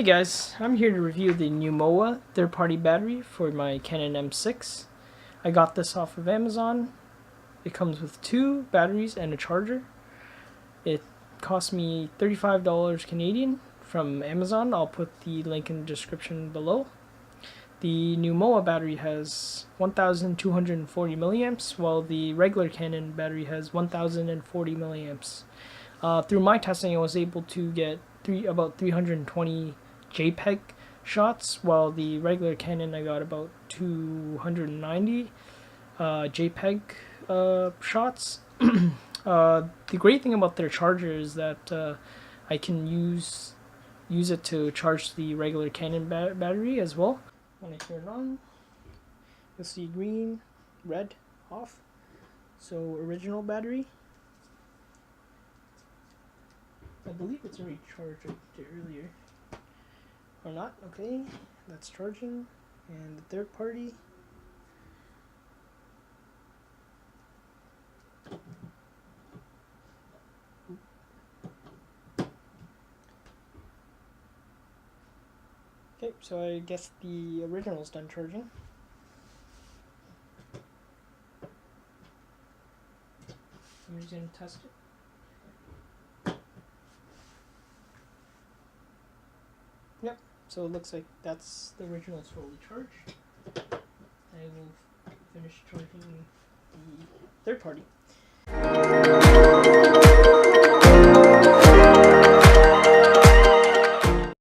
Hey guys, I'm here to review the Newmowa third-party battery for my Canon M6. I got this off of Amazon. It comes with 2 batteries and a charger. It cost me $35 Canadian from Amazon. I'll put the link in the description below. The Newmowa battery has 1,240 milliamps, while the regular Canon battery has 1,040 milliamps. Through my testing, I was able to get about 320 JPEG shots, while the regular Canon I got about 290 JPEG shots. The great thing about their charger is that I can use it to charge the regular Canon battery as well. When I turn it on, you'll see green, red, off. So original battery. I believe it's already charged earlier. Or not, okay. That's charging. And the third party. Okay, so I guess the original's done charging. I'm just going to test it. Yep, so it looks like that's the original is fully charged. I will finish charging the third party.